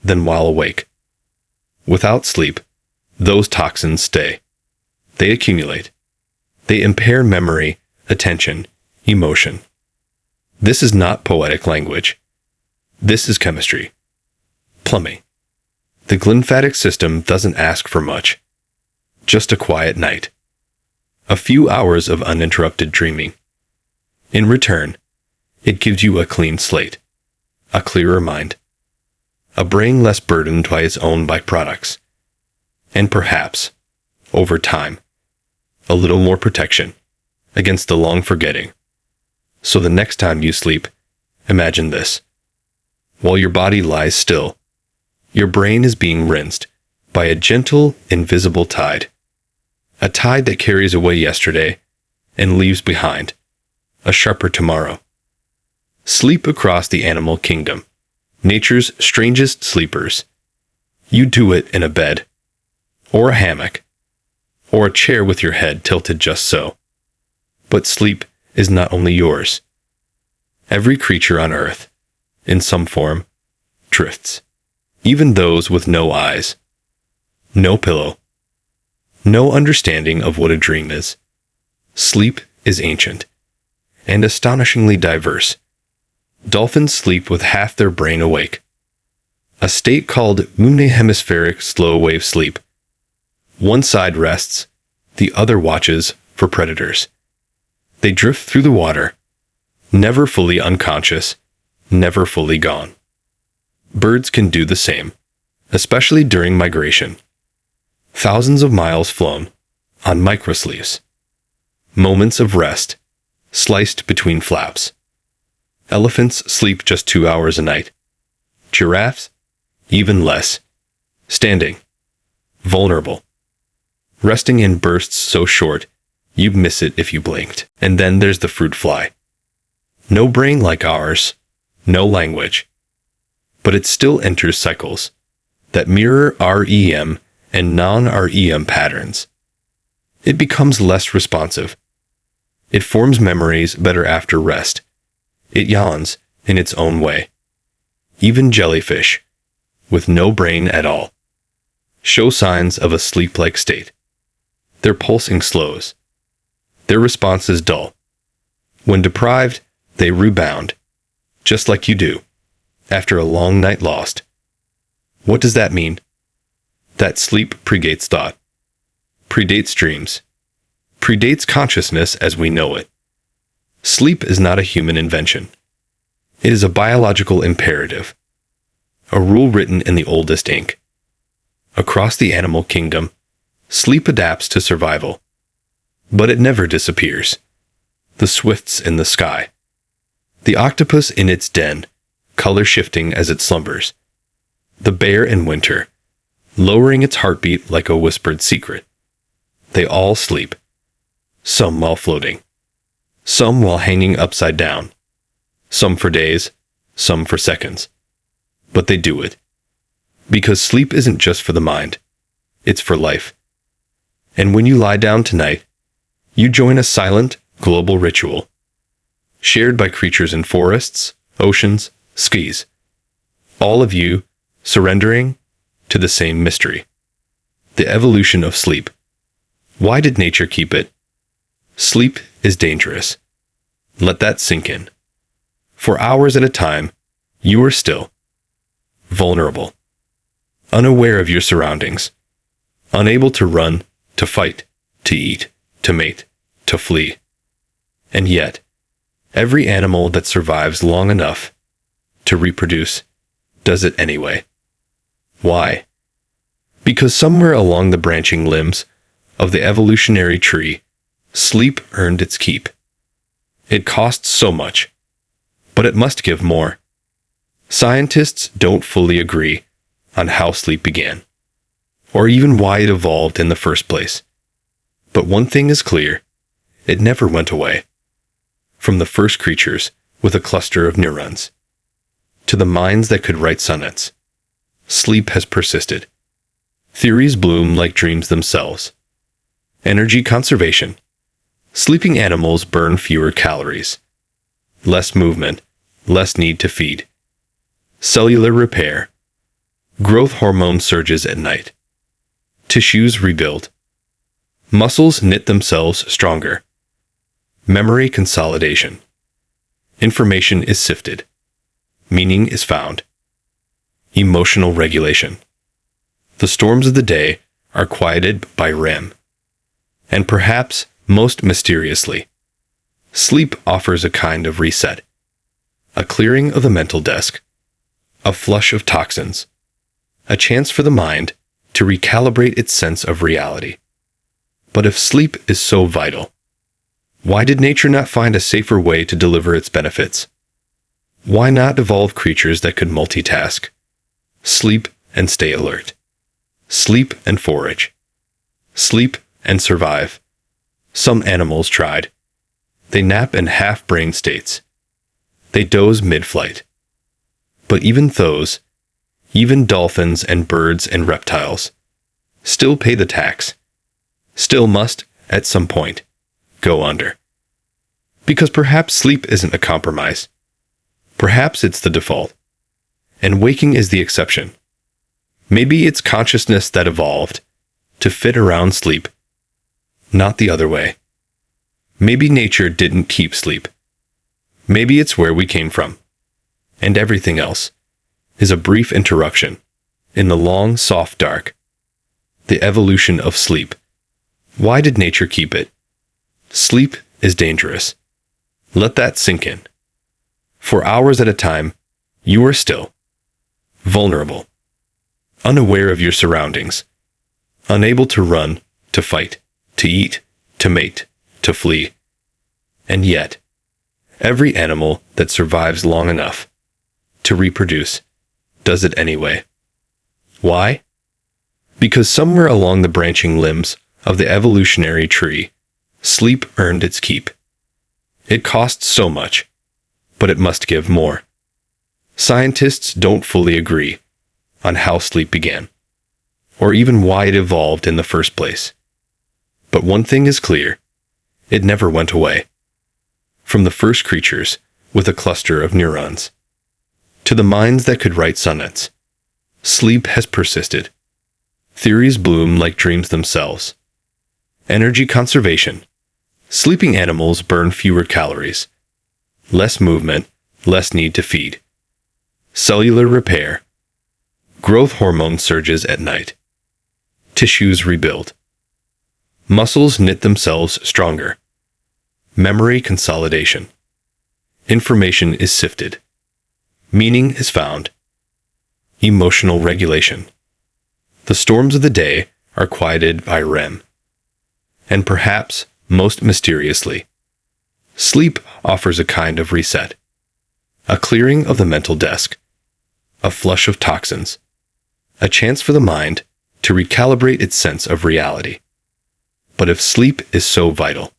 than while awake. Without sleep, those toxins stay. They accumulate. They impair memory, attention, emotion. This is not poetic language. This is chemistry. Plumbing. The glymphatic system doesn't ask for much. Just a quiet night. A few hours of uninterrupted dreaming. In return, it gives you a clean slate, a clearer mind, a brain less burdened by its own byproducts, and perhaps, over time, a little more protection against the long forgetting. So the next time you sleep, imagine this. While your body lies still, your brain is being rinsed by a gentle, invisible tide. A tide that carries away yesterday and leaves behind a sharper tomorrow. Sleep across the animal kingdom, nature's strangest sleepers. You do it in a bed, or a hammock, or a chair with your head tilted just so. But sleep is not only yours. Every creature on earth, in some form, drifts. Even those with no eyes, no pillow, no understanding of what a dream is. Sleep is ancient and astonishingly diverse. Dolphins sleep with half their brain awake, a state called unihemispheric slow-wave sleep. One side rests, the other watches for predators. They drift through the water, never fully unconscious, never fully gone. Birds can do the same, especially during migration. Thousands of miles flown on microsleeps. Moments of rest, sliced between flaps. Elephants sleep just 2 hours a night. Giraffes, even less. Standing, vulnerable. Resting in bursts so short, you'd miss it if you blinked. And then there's the fruit fly. No brain like ours, no language. But it still enters cycles that mirror REM and non-REM patterns. It becomes less responsive. It forms memories better after rest. It yawns in its own way. Even jellyfish, with no brain at all, show signs of a sleep-like state. Their pulsing slows. Their response is dull. When deprived, they rebound, just like you do, after a long night lost. What does that mean? That sleep predates thought, predates dreams, predates consciousness as we know it. Sleep is not a human invention. It is a biological imperative, a rule written in the oldest ink. Across the animal kingdom, sleep adapts to survival, but it never disappears. The swifts in the sky, the octopus in its den, color shifting as it slumbers, the bear in winter, lowering its heartbeat like a whispered secret. They all sleep, some while floating, some while hanging upside down, some for days, some for seconds. But they do it, because sleep isn't just for the mind, it's for life. And when you lie down tonight, you join a silent, global ritual, shared by creatures in forests, oceans, skies. All of you surrendering to the same mystery. The evolution of sleep. Why did nature keep it? Sleep is dangerous. Let that sink in. For hours at a time, you are still, vulnerable, unaware of your surroundings, unable to run, to fight, to eat, to mate, to flee. And yet, every animal that survives long enough to reproduce does it anyway. Why? Because somewhere along the branching limbs of the evolutionary tree, sleep earned its keep. It costs so much, but it must give more. Scientists don't fully agree on how sleep began, or even why it evolved in the first place. But one thing is clear, it never went away. From the first creatures with a cluster of neurons, to the minds that could write sonnets, sleep has persisted. Theories bloom like dreams themselves. Energy conservation. Sleeping animals burn fewer calories. Less movement, less need to feed. Cellular repair. Growth hormone surges at night. Tissues rebuild. Muscles knit themselves stronger. Memory consolidation. Information is sifted. Meaning is found. Emotional regulation. The storms of the day are quieted by REM. And perhaps most mysteriously, sleep offers a kind of reset. A clearing of the mental desk. A flush of toxins. A chance for the mind to recalibrate its sense of reality. But if sleep is so vital, why did nature not find a safer way to deliver its benefits? Why not evolve creatures that could multitask? Sleep and stay alert. Sleep and forage. Sleep and survive. Some animals tried. They nap in half-brain states. They doze mid-flight. But even those, even dolphins and birds and reptiles, still pay the tax. Still must, at some point, go under. Because perhaps sleep isn't a compromise. Perhaps it's the default. And waking is the exception. Maybe it's consciousness that evolved to fit around sleep, not the other way. Maybe nature didn't keep sleep. Maybe it's where we came from. And everything else is a brief interruption in the long, soft dark. The evolution of sleep. Why did nature keep it? Sleep is dangerous. Let that sink in. For hours at a time, you are still, vulnerable, unaware of your surroundings, unable to run, to fight, to eat, to mate, to flee. And yet, every animal that survives long enough to reproduce does it anyway. Why? Because somewhere along the branching limbs of the evolutionary tree, sleep earned its keep. It costs so much, but it must give more. Scientists don't fully agree on how sleep began, or even why it evolved in the first place. But one thing is clear, it never went away. From the first creatures with a cluster of neurons, to the minds that could write sonnets, sleep has persisted. Theories bloom like dreams themselves. Energy conservation. Sleeping animals burn fewer calories. Less movement, less need to feed. Cellular repair. Growth hormone surges at night. Tissues rebuild. Muscles knit themselves stronger. Memory consolidation. Information is sifted. Meaning is found. Emotional regulation. The storms of the day are quieted by REM. And perhaps, most mysteriously, sleep offers a kind of reset. A clearing of the mental desk. A flush of toxins. A chance for the mind to recalibrate its sense of reality. But if sleep is so vital,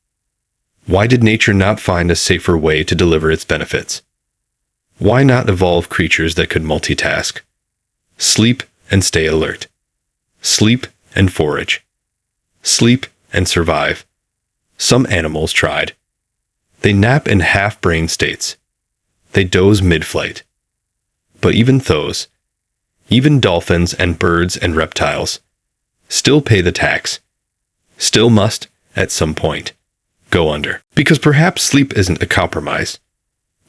why did nature not find a safer way to deliver its benefits? Why not evolve creatures that could multitask? Sleep and stay alert. Sleep and forage. Sleep and survive. Some animals tried. They nap in half-brain states. They doze mid-flight. But even those, even dolphins and birds and reptiles, still pay the tax. Still must, at some point, go under. Because perhaps sleep isn't a compromise.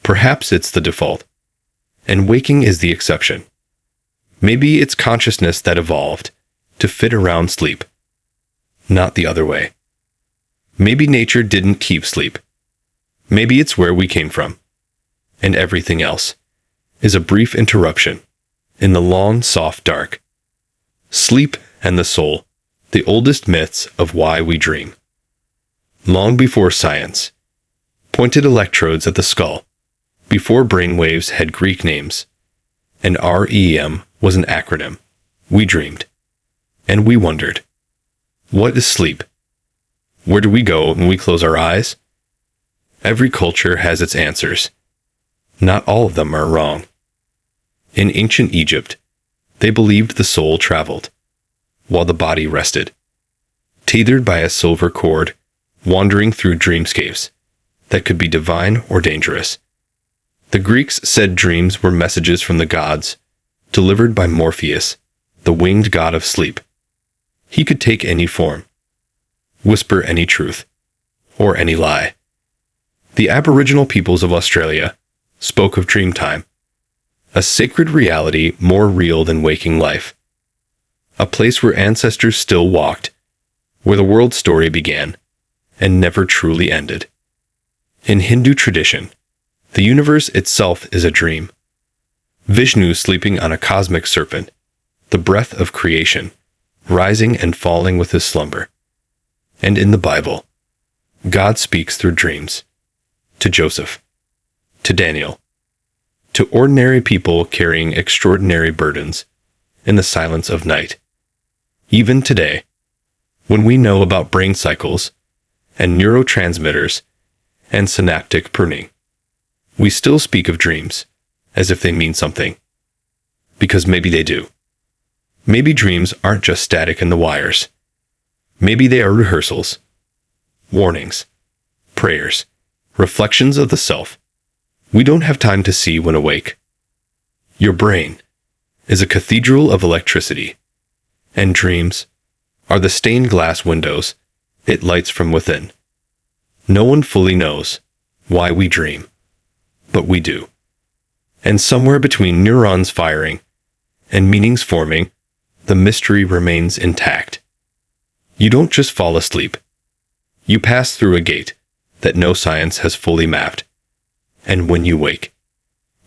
Perhaps it's the default. And waking is the exception. Maybe it's consciousness that evolved to fit around sleep, not the other way. Maybe nature didn't keep sleep. Maybe it's where we came from. And everything else is a brief interruption in the long, soft dark. Sleep and the soul, the oldest myths of why we dream. Long before science, pointed electrodes at the skull, before brainwaves had Greek names, and REM was an acronym. We dreamed. And we wondered. What is sleep? Where do we go when we close our eyes? Every culture has its answers. Not all of them are wrong. In ancient Egypt, they believed the soul traveled, while the body rested, tethered by a silver cord, wandering through dreamscapes that could be divine or dangerous. The Greeks said dreams were messages from the gods, delivered by Morpheus, the winged god of sleep. He could take any form, whisper any truth, or any lie. The Aboriginal peoples of Australia spoke of dreamtime, a sacred reality more real than waking life, a place where ancestors still walked, where the world's story began and never truly ended. In Hindu tradition, the universe itself is a dream. Vishnu sleeping on a cosmic serpent, the breath of creation, rising and falling with his slumber. And in the Bible, God speaks through dreams, to Joseph, to Daniel, to ordinary people carrying extraordinary burdens in the silence of night. Even today, when we know about brain cycles and neurotransmitters and synaptic pruning, we still speak of dreams as if they mean something. Because maybe they do. Maybe dreams aren't just static in the wires. Maybe they are rehearsals, warnings, prayers, reflections of the self we don't have time to see when awake. Your brain is a cathedral of electricity, and dreams are the stained glass windows it lights from within. No one fully knows why we dream, but we do. And somewhere between neurons firing and meanings forming, the mystery remains intact. You don't just fall asleep. You pass through a gate that no science has fully mapped. And when you wake,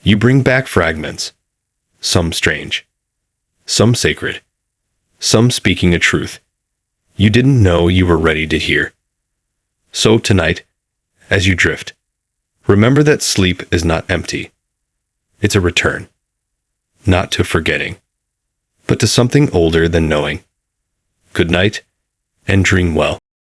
you bring back fragments, some strange, some sacred, some speaking a truth you didn't know you were ready to hear. So tonight, as you drift, remember that sleep is not empty. It's a return, not to forgetting, but to something older than knowing. Good night, and dream well.